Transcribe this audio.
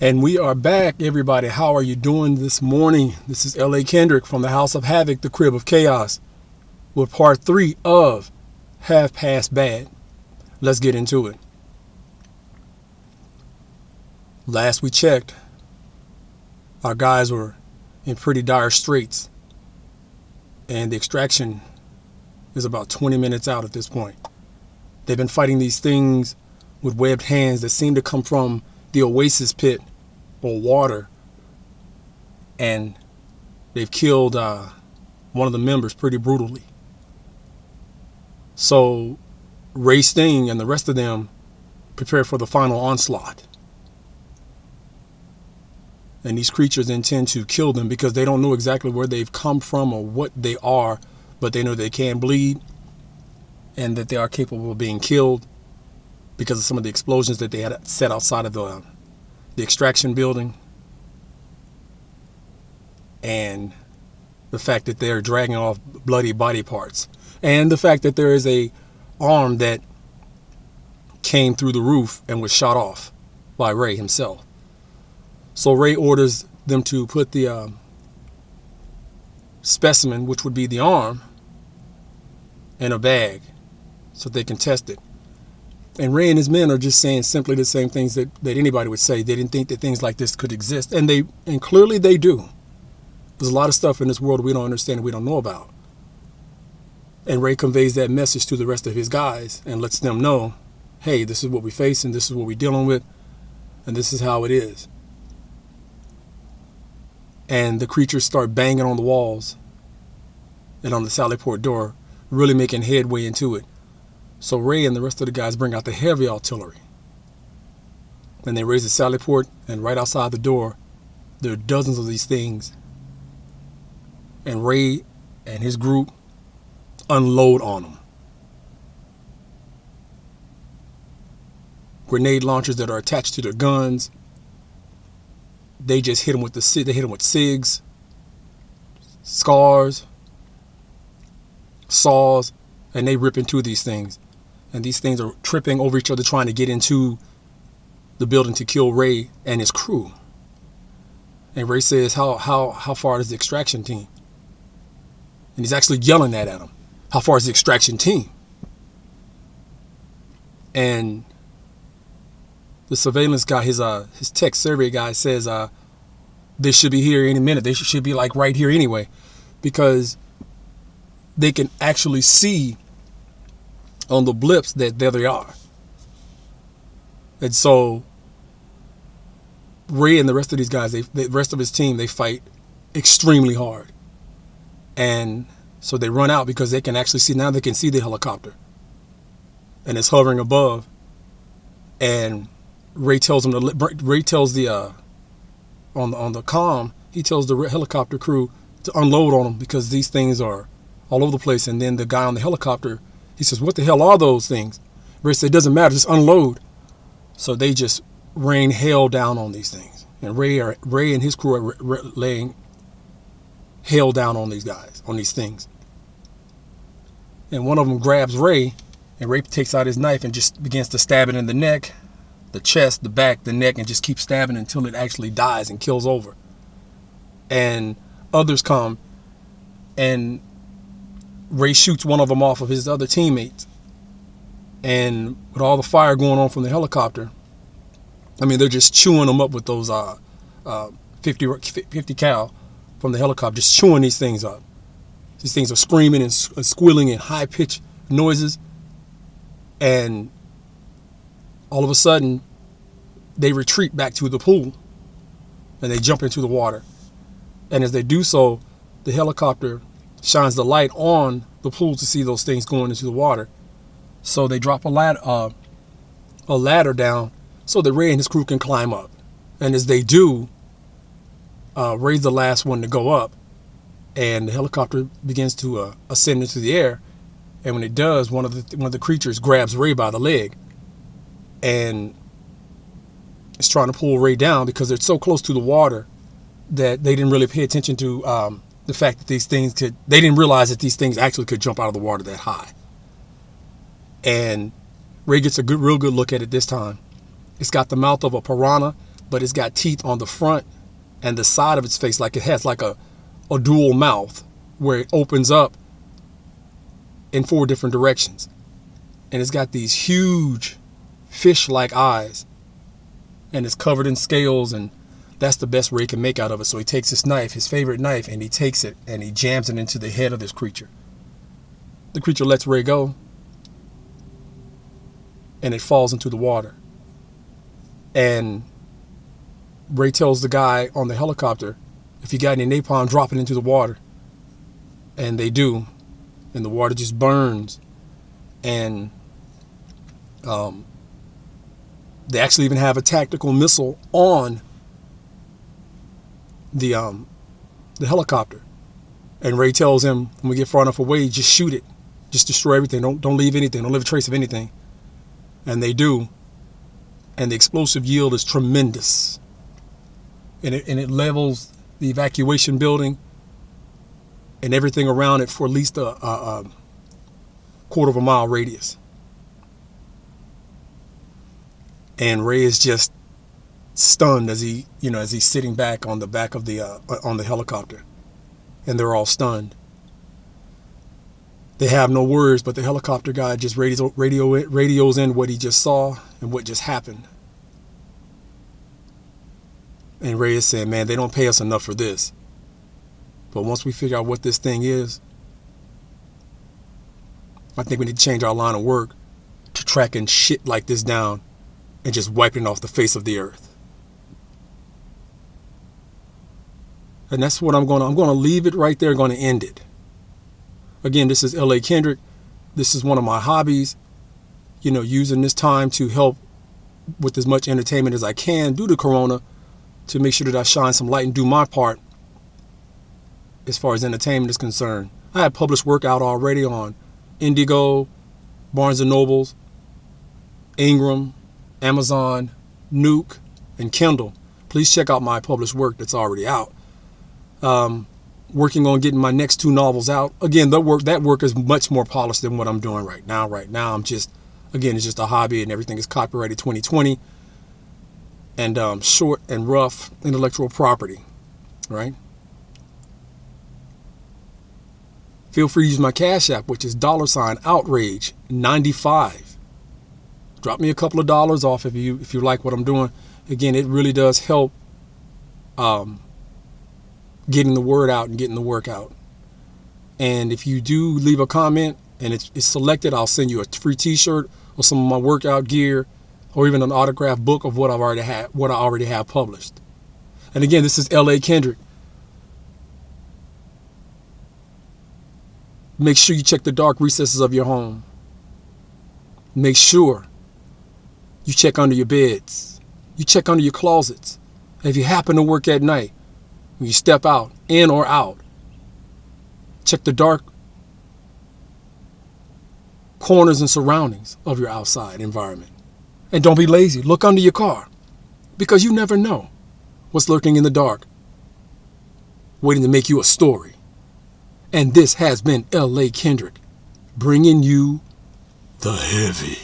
And we are back, everybody. How are you doing this morning? This is L.A. Kendrick from the House of Havoc, the Crib of Chaos, with part 3 of Half Past Bad. Let's get into it. Last we checked, our guys were in pretty dire straits, and the extraction is about 20 minutes out at this point. They've been fighting these things with webbed hands that seem to come from the oasis pit or water, and they've killed one of the members pretty brutally. So Ray Sting and the rest of them prepare for the final onslaught. And these creatures intend to kill them because they don't know exactly where they've come from or what they are, but they know they can bleed and that they are capable of being killed because of some of the explosions that they had set outside of the extraction building, and the fact that they're dragging off bloody body parts, and the fact that there is a arm that came through the roof and was shot off by Ray himself. So Ray orders them to put the specimen, which would be the arm, in a bag so they can test it. And Ray and his men are just saying simply the same things that anybody would say. They didn't think that things like this could exist. And clearly they do. There's a lot of stuff in this world we don't understand and we don't know about. And Ray conveys that message to the rest of his guys and lets them know, hey, this is what we're facing, this is what we're dealing with, and this is how it is. And the creatures start banging on the walls and on the sally port door, really making headway into it. So Ray and the rest of the guys bring out the heavy artillery. And they raise the sally port, and right outside the door, there are dozens of these things. And Ray and his group unload on them. Grenade launchers that are attached to their guns. They just hit them with they hit them with SIGs, scars, saws, and they rip into these things. And these things are tripping over each other trying to get into the building to kill Ray and his crew. And Ray says, how far is the extraction team? And he's actually yelling at them. How far is the extraction team? And the surveillance guy, his tech survey guy says they should be here any minute. They should be like right here anyway, because they can actually see on the blips that there they are. And so Ray and the rest of these guys, the rest of his team, they fight extremely hard. And so they run out because they can actually see, now they can see the helicopter. And it's hovering above. And Ray tells them on the comm, he tells the helicopter crew to unload on them because these things are all over the place. And then the guy on the helicopter, he says, what the hell are those things? Ray said, it doesn't matter, just unload. So they just rain hell down on these things. And Ray and his crew are laying hell down on these guys, on these things. And one of them grabs Ray, and Ray takes out his knife and just begins to stab it in the neck, the chest, the back, the neck, and just keeps stabbing until it actually dies and kills over. And others come, and Ray shoots one of them off of his other teammates. And with all the fire going on from the helicopter, I mean, they're just chewing them up with those 50 cal from the helicopter, just chewing these things up. These things are screaming and squealing in high-pitched noises. And all of a sudden, they retreat back to the pool, and they jump into the water. And as they do so, the helicopter shines the light on the pool to see those things going into the water. So they drop a ladder down so that Ray and his crew can climb up. And as they do, Ray's the last one to go up, and the helicopter begins to ascend into the air. And when it does, one of the creatures grabs Ray by the leg and is trying to pull Ray down because they're so close to the water that they didn't really pay attention to the fact that these things they didn't realize that these things actually could jump out of the water that high. And Ray gets a real good look at it this time. It's got the mouth of a piranha, but it's got teeth on the front and the side of its face, like it has like a dual mouth where it opens up in 4 different directions. And it's got these huge fish-like eyes, and it's covered in scales, and that's the best Ray can make out of it. So he takes this knife, his favorite knife, and he takes it and he jams it into the head of this creature. The creature lets Ray go, and it falls into the water. And Ray tells the guy on the helicopter, if you got any napalm, drop it into the water. And they do. And the water just burns. And they actually even have a tactical missile on the helicopter. And Ray tells him, when we get far enough away, just shoot it. Just destroy everything. Don't leave anything. Don't leave a trace of anything. And they do. And the explosive yield is tremendous. And it levels the evacuation building and everything around it for at least a quarter of a mile radius. And Ray is just stunned as he's sitting back on the back of on the helicopter, and they're all stunned. They have no words, but the helicopter guy just radios in what he just saw and what just happened. And Ray is saying, man, they don't pay us enough for this. But once we figure out what this thing is, I think we need to change our line of work to tracking shit like this down and just wiping it off the face of the earth. And that's what I'm going to leave it right there. I'm going to end it. Again, this is L.A. Kendrick. This is one of my hobbies, using this time to help with as much entertainment as I can due to Corona, to make sure that I shine some light and do my part as far as entertainment is concerned. I have published work out already on Indigo, Barnes & Nobles, Ingram, Amazon, Nuke, and Kindle. Please check out my published work that's already out. Working on getting my next 2 novels out. Again, that work is much more polished than what I'm doing right now. Right now, it's just a hobby, and everything is copyrighted 2020. And short and rough intellectual property, right? Feel free to use my Cash App, which is $outrage95. Drop me a couple of dollars off if you like what I'm doing. Again, it really does help getting the word out and getting the work out. And if you do leave a comment and it's selected, I'll send you a free t-shirt or some of my workout gear, or even an autographed book of what I already have published. And again, this is L.A. Kendrick. Make sure you check the dark recesses of your home. Make sure you check under your beds. You check under your closets. And if you happen to work at night, when you step out, in or out, check the dark corners and surroundings of your outside environment. And don't be lazy. Look under your car, because you never know what's lurking in the dark, waiting to make you a story. And this has been L.A. Kendrick, bringing you the heavy.